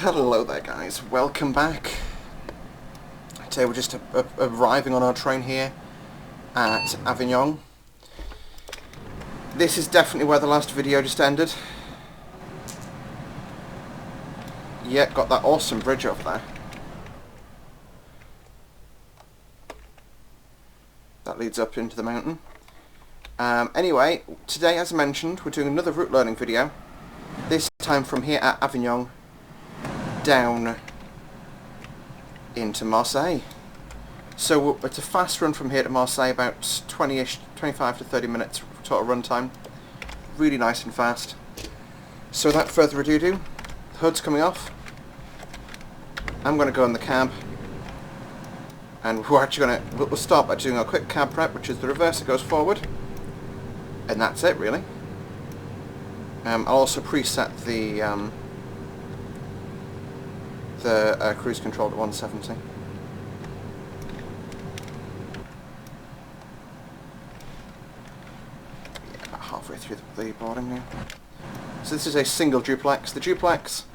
Hello there guys, welcome back. Today we're just arriving on our train here at Avignon. This is definitely where the last video just ended. Yeah, got that awesome bridge over there. That leads up into the mountain. Anyway, today as I mentioned, we're doing another route learning video. This time from here at Avignon down into Marseille. So it's a fast run from here to Marseille, about 20-ish, 25 to 30 minutes total run time. Really nice and fast. So without further ado, the hood's coming off. I'm going to go in the cab, and we're actually we'll start by doing a quick cab prep, which is the reverse that goes forward, and that's it really. I'll also preset the cruise control to 170. Yeah, about halfway through the boarding now. So this is a single duplex. The duplex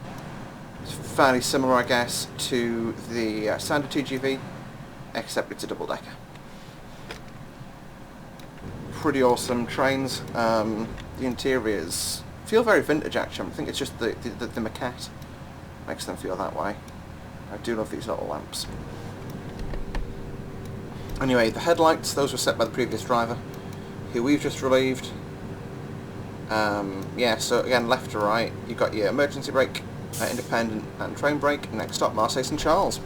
is fairly similar, I guess, to the standard TGV, except it's a double-decker. Pretty awesome trains. The interiors feel very vintage actually. I think it's just the maquette makes them feel that way. I do love these little lamps. Anyway, the headlights, those were set by the previous driver, who we've just relieved. Yeah, so again, left to right, you've got your emergency brake, independent and train brake. Next stop, Marseille St Charles.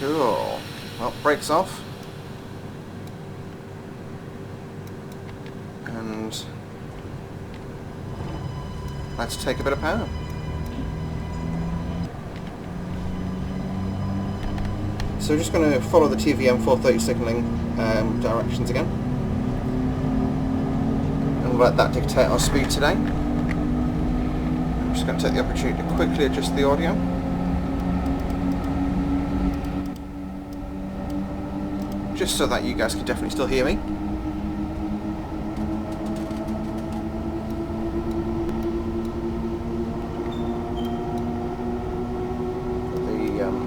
Cool. Well, brakes off. And let's take a bit of power. So we're just going to follow the TVM 430 signalling directions again, and we'll let that dictate our speed today. I'm just going to take the opportunity to quickly adjust the audio. Just so that you guys can definitely still hear me.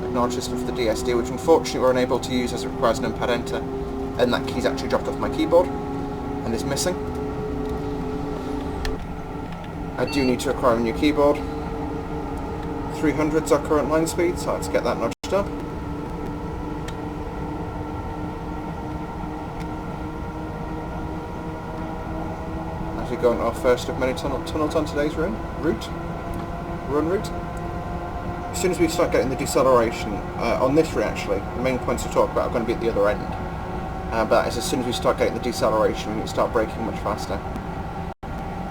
Acknowledge system for the DSD, which unfortunately we're unable to use as it requires an numpad enter, and that key's actually dropped off my keyboard and is missing. I do need to acquire a new keyboard. 300's our current line speed, so let's get that notched up. As we go into our first of many tunnels on today's run route. As soon as we start getting the deceleration, on this route actually, the main points to talk about are going to be at the other end. But that is, as soon as we start getting the deceleration, we need to start braking much faster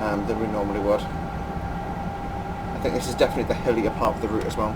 than we normally would. I think this is definitely the hillier part of the route as well.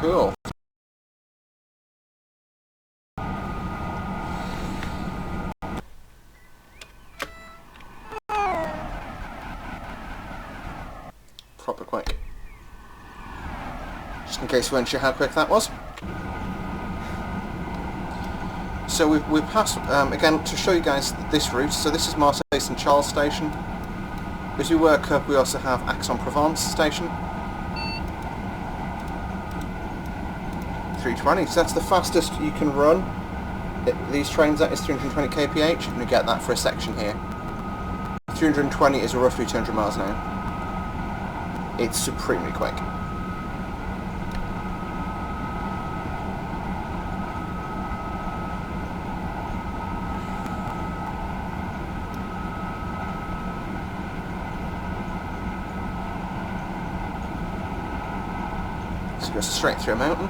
Cool. Proper quick. Just in case you weren't sure how quick that was. So we've passed, again, to show you guys this route. So this is Marseille St Charles station. As we work up, we also have Aix-en-Provence station. 320, so that's the fastest you can run these trains at, is 320 kph, and you get that for a section here. 320 is roughly 200 miles an hour. It's supremely quick. So it goes straight through a mountain.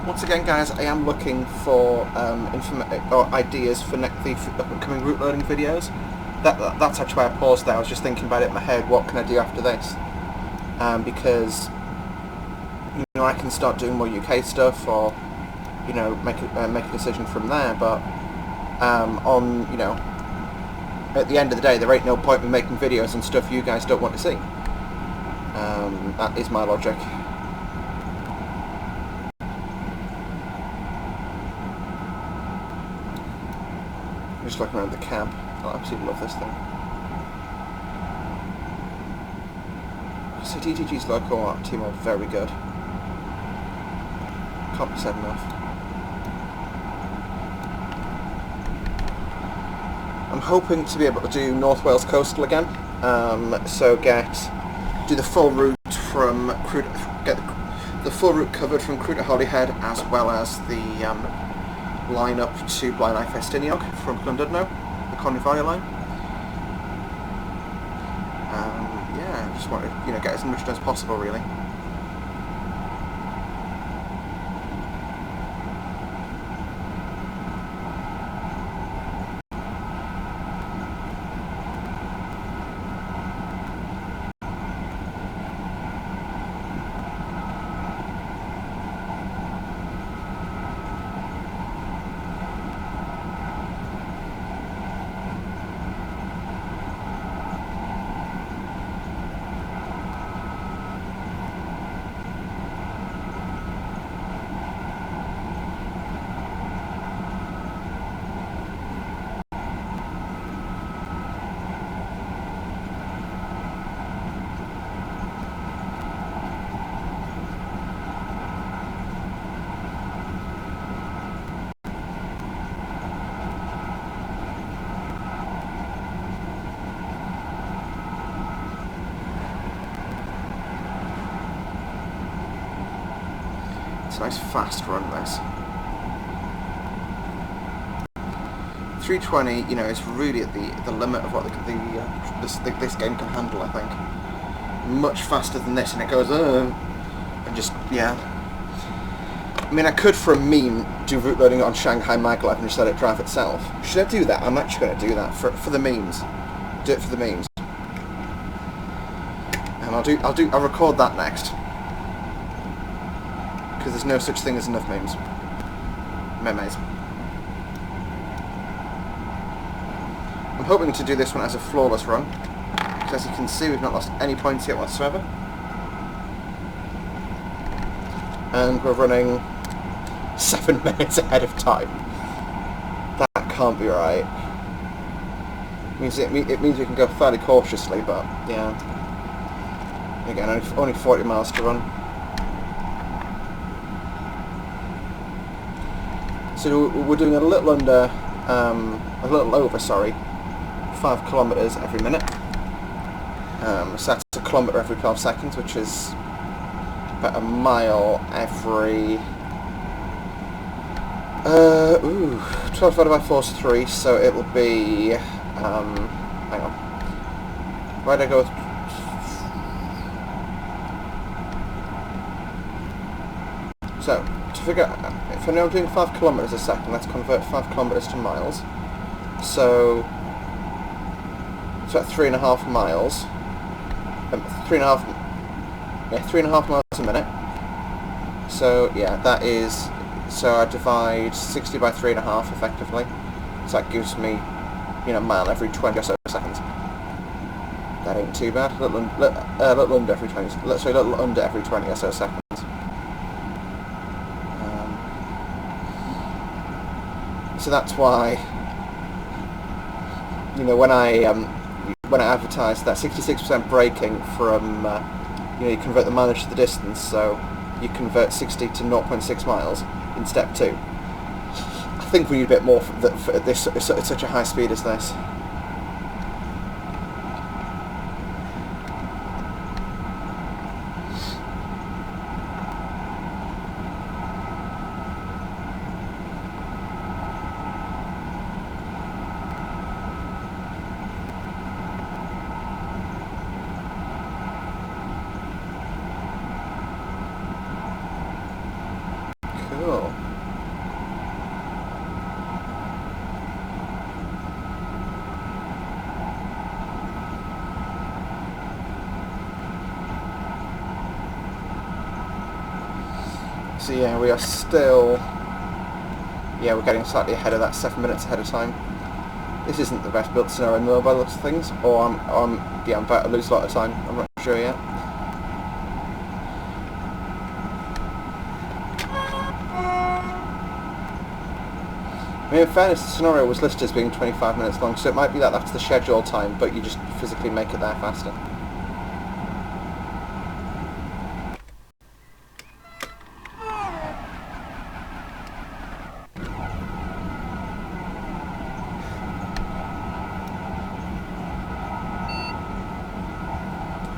Once again, guys, I am looking for ideas for the upcoming route loading videos. That's actually why I paused there. I was just thinking about it in my head. What can I do after this? Because I can start doing more UK stuff, or make a decision from there. But at the end of the day, there ain't no point in making videos on stuff you guys don't want to see. That is my logic. Just looking around the cab. I absolutely love this thing. So DTG's local art team are very good. Can't be said enough. I'm hoping to be able to do North Wales Coastal again. So do the full route from get the full route covered from Crewe to Holyhead, as well as the line up to Blaenau Festiniog from Llandudno, the Conwy Valley line. Yeah, I just want to get as much done as possible, really. It's a nice fast run, this. 320, is really at the limit of what this game can handle, I think. Much faster than this, and it goes, and just, yeah. I mean, I could, for a meme, do route loading on Shanghai Maglev and just let it drive itself. Should I do that? I'm actually going to do that for the memes. Do it for the memes. And I'll record that next. Because there's no such thing as enough memes. Memes. I'm hoping to do this one as a flawless run, because as you can see, we've not lost any points yet whatsoever. And we're running 7 minutes ahead of time. That can't be right. It means we can go fairly cautiously, but yeah. Again, only 40 miles to run. So we're doing a little over, 5 kilometres every minute. So that's a kilometre every 12 seconds, which is about a mile every... 12 divided by 4 is 3, so it'll be... hang on. Where'd I go with... So, to figure out... If I'm now doing 5 kilometres a second, let's convert 5 kilometres to miles. So... it's about 3.5 miles. 3.5 miles a minute. So, yeah, that is... So I divide 60 by 3.5 effectively. So that gives me, a mile every 20 or so seconds. That ain't too bad. A little under every 20. Sorry, a little under every 20 or so seconds. So that's why, you know, when I advertised that 66% braking from, you know, you convert the mileage to the distance, so you convert 60 to 0.6 miles in step 2. I think we need a bit more for this at such a high speed as this. Cool. So yeah, we are still... Yeah, we're getting slightly ahead of that, 7 minutes ahead of time. This isn't the best built scenario in the world by the looks of things, or I'm about to lose a lot of time, I'm not sure yet. I mean, in fairness, the scenario was listed as being 25 minutes long, so it might be that that's the scheduled time, but you just physically make it there faster.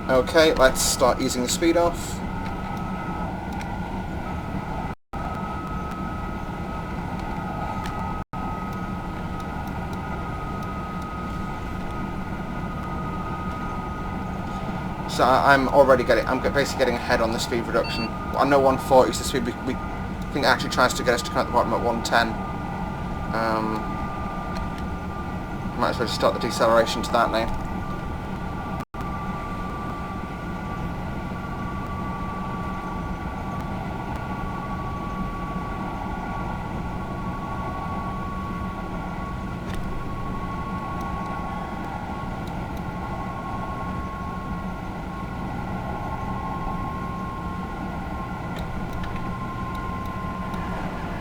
Okay, let's start easing the speed off. So I'm basically getting ahead on the speed reduction. I know 140 is the speed we think it actually tries to get us to come at the bottom at 110. Might as well just start the deceleration to that now.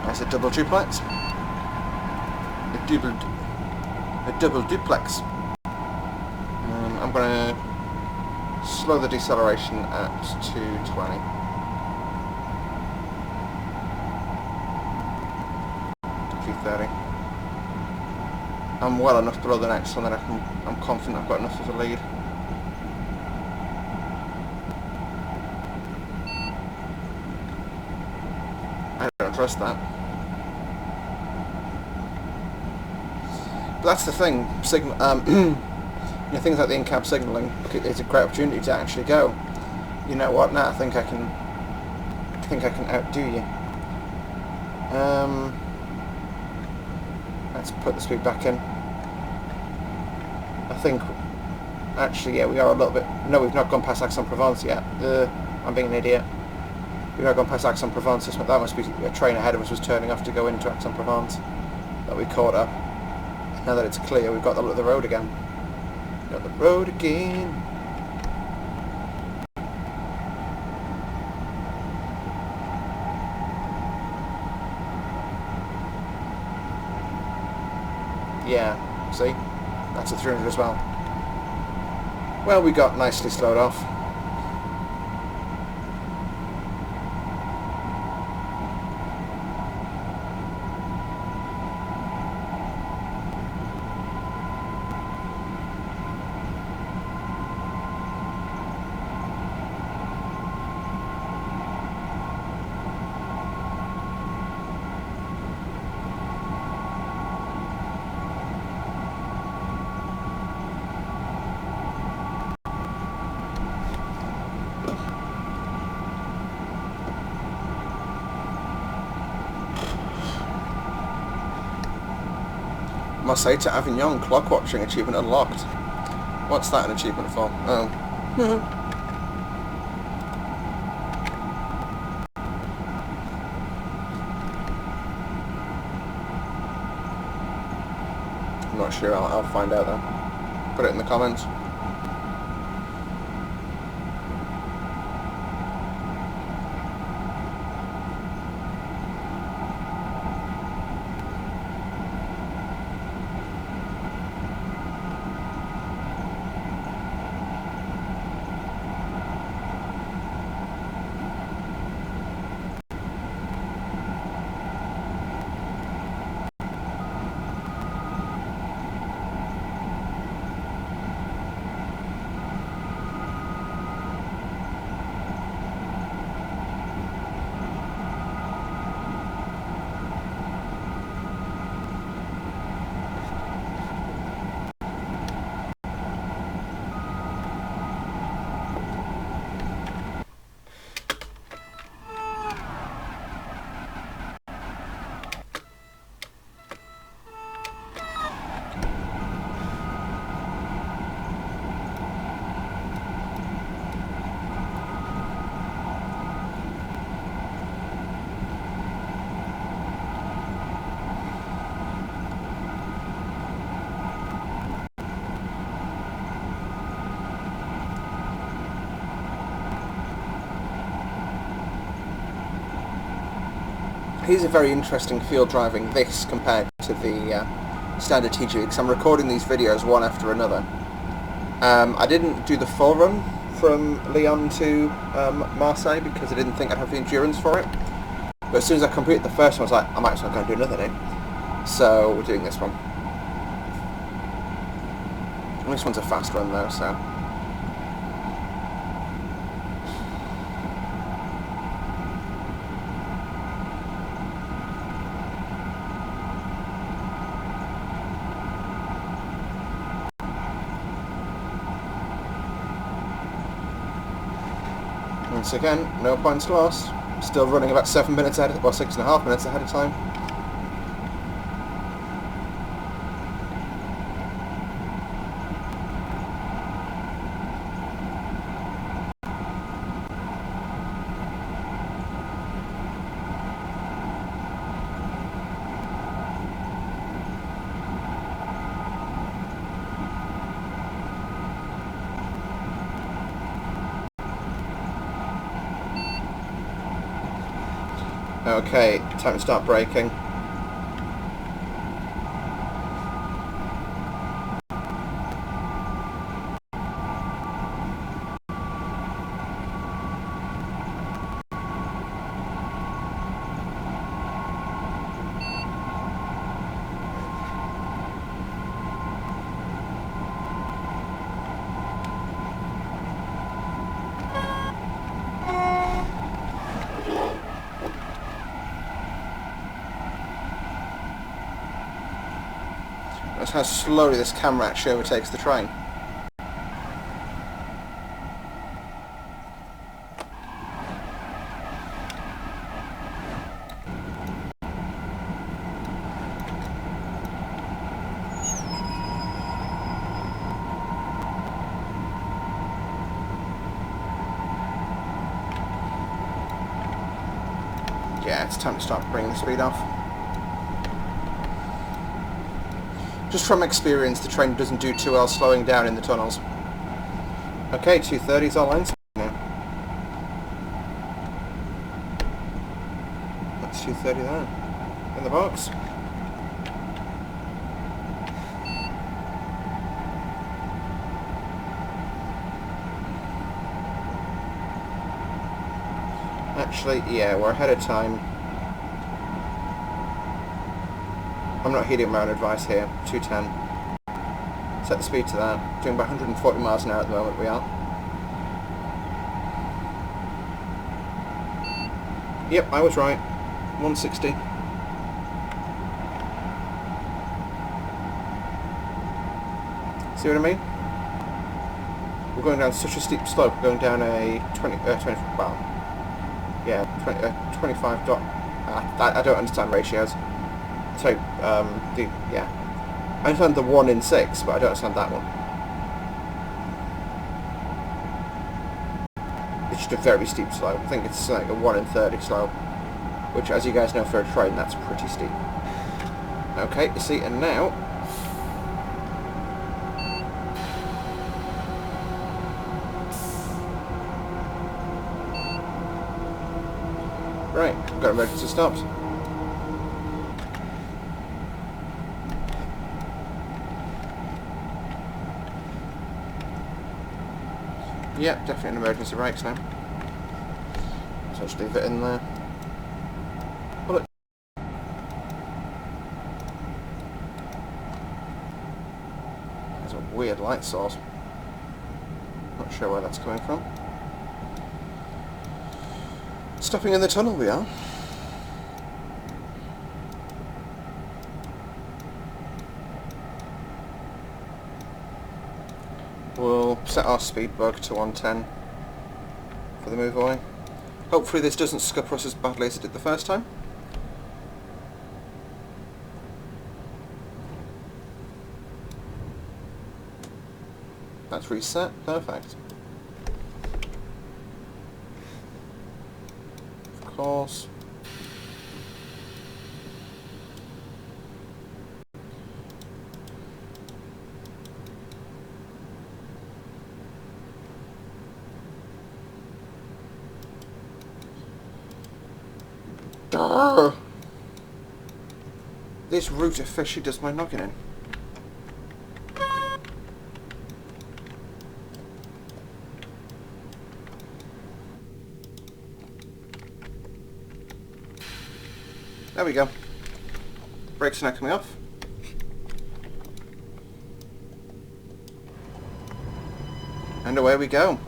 That's a double duplex. A double duplex. I'm going to slow the deceleration at 220. 230. I'm well enough below the next one that I'm confident I've got enough of a lead. I don't trust that. But that's the thing. You know, things like the in-cab signalling is a great opportunity to actually go, you know what? Now I think I can outdo you. Let's put the speed back in. I think actually, yeah, we are a little bit. No, we've not gone past Aix-en-Provence yet. I'm being an idiot. We've not gone past Aix-en-Provence. That must be a train ahead of us was turning off to go into Aix-en-Provence that we caught up. Now that it's clear, we've got the road again. Got the road again. Yeah, see? That's a 300 as well. Well, we got nicely slowed off. Marseilles to Avignon, clock watching achievement unlocked. What's that an achievement for? Oh. I'm not sure, I'll find out though. Put it in the comments. Here's a very interesting feel driving this compared to the standard TGV, because I'm recording these videos one after another. I didn't do the full run from Lyon to Marseille because I didn't think I'd have the endurance for it. But as soon as I completed the first one, I was like, I might as well go and do another now. So we're doing this one. And this one's a fast run though, so... Once again, no points lost. Still running about 7 minutes ahead, or 6.5 minutes ahead of time. Okay, time to start braking. That's how slowly this camera actually overtakes the train. Yeah, it's time to start bringing the speed off. Just from experience, the train doesn't do too well slowing down in the tunnels. Okay, 230 is our line speed now. That's 230 there. In the box. Actually, yeah, we're ahead of time. I'm not heeding my own advice here. 210. Set the speed to that. Doing about 140 miles an hour at the moment we are. Yep, I was right. 160. See what I mean? We're going down such a steep slope. We're going down a 20, well, yeah, 25 dot. I don't understand ratios. So, yeah. I understand the 1 in 6, but I don't understand that one. It's just a very steep slope. I think it's like a 1 in 30 slope, which, as you guys know, for a train, that's pretty steep. Okay, you see, and now... Right, got emergency stops. Yep, definitely an emergency brakes now. So I'll just leave it in there. Pull it. There's a weird light source. Not sure where that's coming from. Stopping in the tunnel we are. We'll set our speed bug to 110 for the move away. Hopefully this doesn't scupper us as badly as it did the first time. That's reset, perfect. Of course. Arrgh. This route officially does my noggin in. There we go. Brakes are now coming off. And away we go.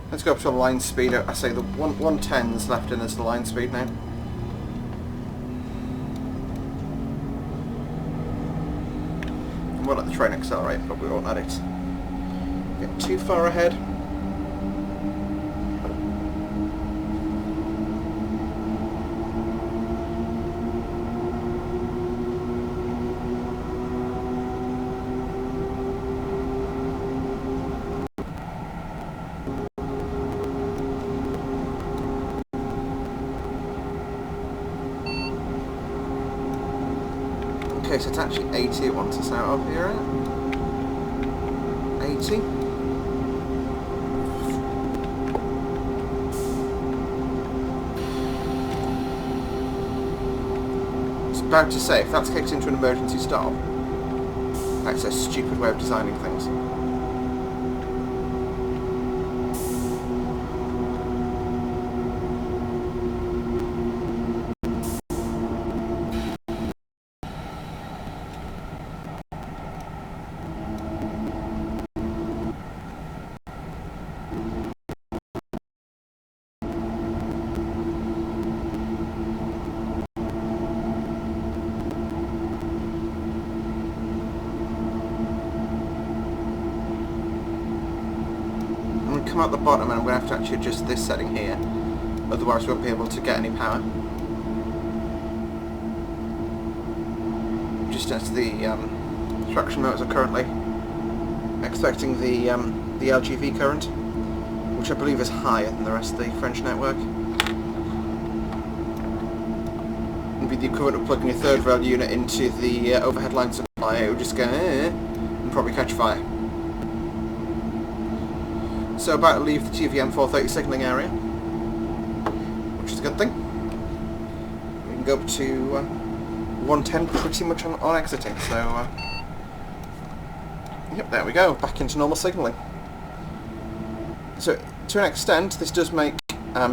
Let's go up to a line speed. I say the 110's left in as the line speed now. And we'll let the train accelerate, but we won't let it get too far ahead. Okay, so it's actually 80 it wants us out of here, right? 80. I was about to say, if that's kicked into an emergency stop, that's a stupid way of designing things. Come out the bottom, and I'm going to have to actually adjust this setting here, otherwise we won't be able to get any power. Just as the traction motors are currently expecting the LGV current, which I believe is higher than the rest of the French network. It would be the equivalent of plugging a third rail unit into the overhead line supply. It would just go and probably catch fire. So about to leave the TVM 430 signalling area, which is a good thing. We can go up to 110 pretty much on exiting, so yep, there we go, back into normal signalling. So to an extent this does make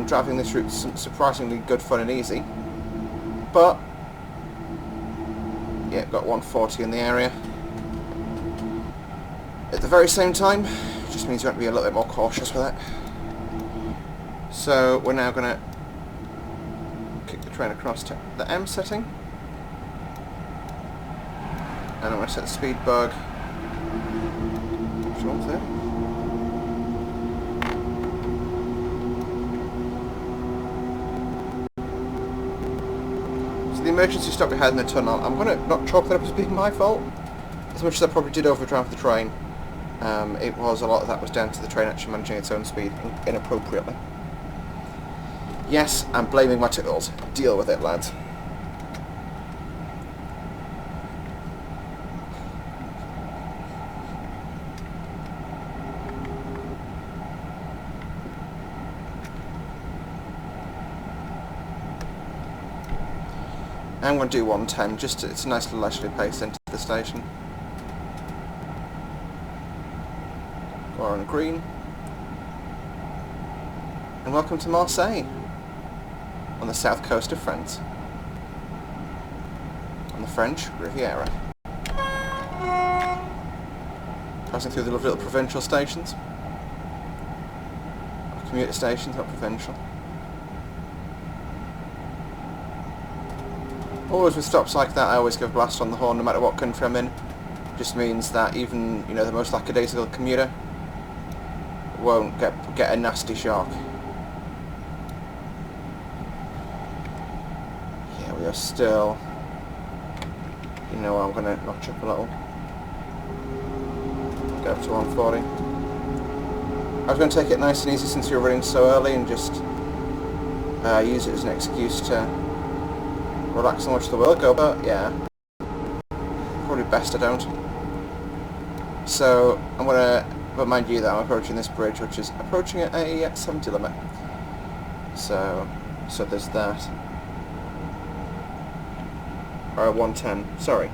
driving this route surprisingly good fun and easy, but yeah, got 140 in the area. At the very same time, just means you have to be a little bit more cautious with it. So we're now going to kick the train across to the M setting, and I'm going to set the speed bug to 130. So the emergency stop we had in the tunnel, I'm going to not chalk that up as being my fault, as much as I probably did overdrive the train. It was a lot of that was down to the train actually managing its own speed inappropriately. Yes, I'm blaming my tools. Deal with it, lads. I'm going to do 110, just it's a nice little leisurely pace into the station. We're on green. And welcome to Marseilles, on the south coast of France, on the French Riviera. Passing through the lovely little provincial stations. Commuter stations, not provincial. Always with stops like that, I always give a blast on the horn no matter what country I'm in. Just means that even, you know, the most lackadaisical commuter won't get a nasty shock. Yeah, we are still... You know, I'm going to notch up a little. Get up to 140. I was going to take it nice and easy since you're running so early and just use it as an excuse to relax and watch the world go, but yeah, probably best I don't. So I'm going to remind you that I'm approaching this bridge, which is approaching at a 70 limit. So there's that. Or 110, sorry.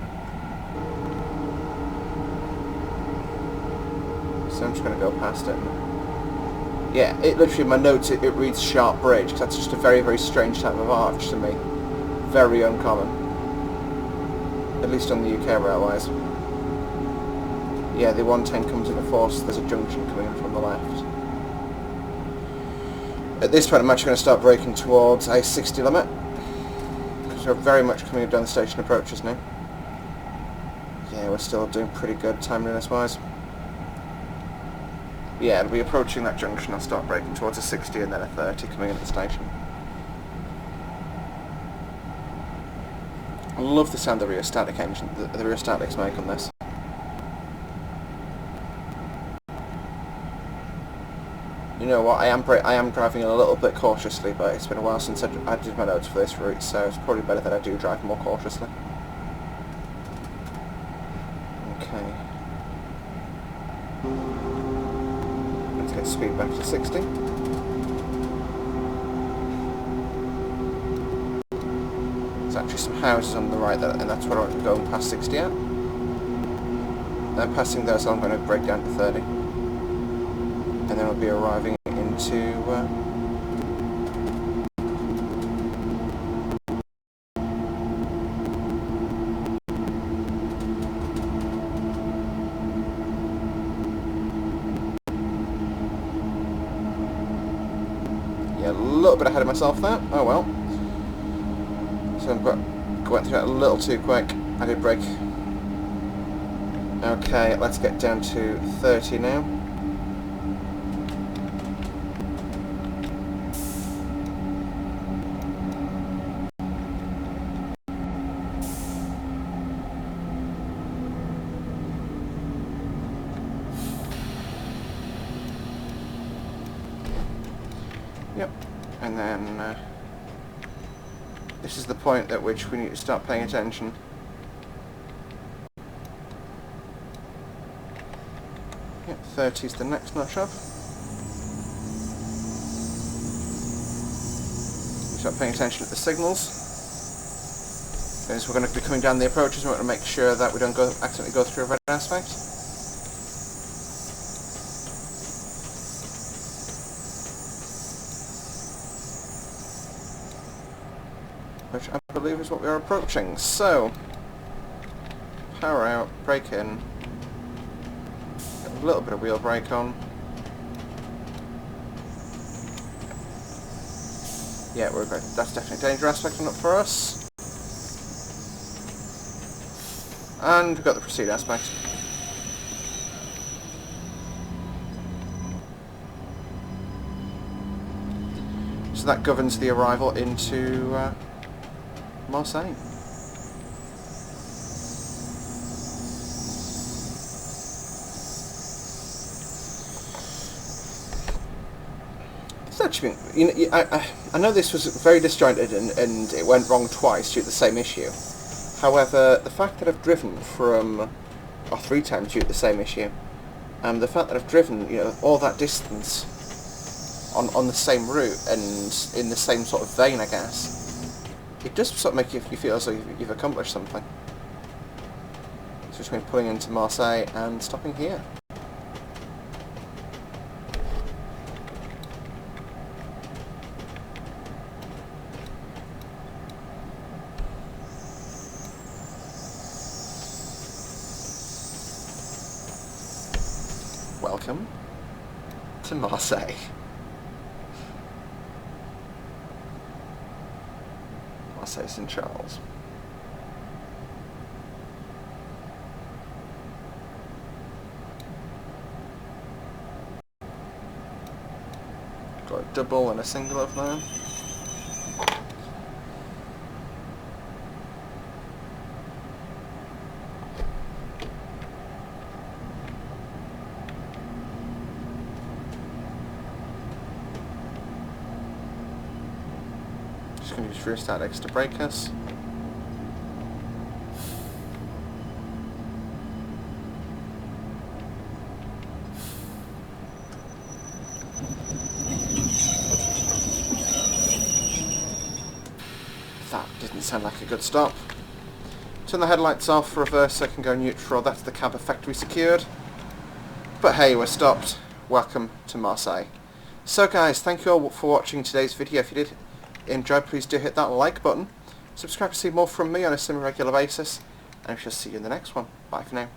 So I'm just going to go past it. Yeah, it literally, in my notes, it reads Sharp Bridge, because that's just a very, very strange type of arch to me. Very uncommon. At least on the UK railways. Yeah, the 110 comes into force, there's a junction coming in from the left. At this point I'm actually going to start braking towards a 60 limit, because we're very much coming down the station approaches now. Yeah, we're still doing pretty good timeliness wise. Yeah, it'll be approaching that junction, I'll start braking towards a 60 and then a 30 coming into the station. I love the sound the rheostatic engine, the rheostatics make on this. You know what, I am driving a little bit cautiously, but it's been a while since I did my notes for this route, so it's probably better that I do drive more cautiously. Okay. Let's get speed back to 60. There's actually some houses on the right, and that's what I'm going past 60 at. Then passing those, I'm going to brake down to 30. And then we'll be arriving into yeah, a little bit ahead of myself there. Oh well. So I went through it a little too quick. I did brake. Okay, let's get down to 30 now. Yep, and then this is the point at which we need to start paying attention. Yep, 30 is the next notch up. We start paying attention to the signals. Because we're going to be coming down the approaches, we want to make sure that we don't accidentally go through a red aspect. Which I believe is what we are approaching. So, power out, brake in, get a little bit of wheel brake on. Yeah, we're good. That's definitely a danger aspect on it for us. And we've got the proceed aspect. So that governs the arrival into Marseille. It's actually been, you know, I know this was very disjointed and it went wrong twice due to the same issue. However, the fact that I've driven from, or 3 times due to the same issue, the fact that I've driven, you know, all that distance on the same route and in the same sort of vein, I guess. It does sort of make you feel as though you've accomplished something. It's just been pulling into Marseille and stopping here. Welcome to Marseille. Marseille St. Charles. Got a double and a single of there. Just going to use rheostatics to brake us. That didn't sound like a good stop. Turn the headlights off, reverse so I can go neutral. That's the cab effectively secured. But hey, we're stopped. Welcome to Marseille. So guys, thank you all for watching today's video. If you did enjoy, please do hit that like button. Subscribe to see more from me on a semi-regular basis. And we shall see you in the next one. Bye for now.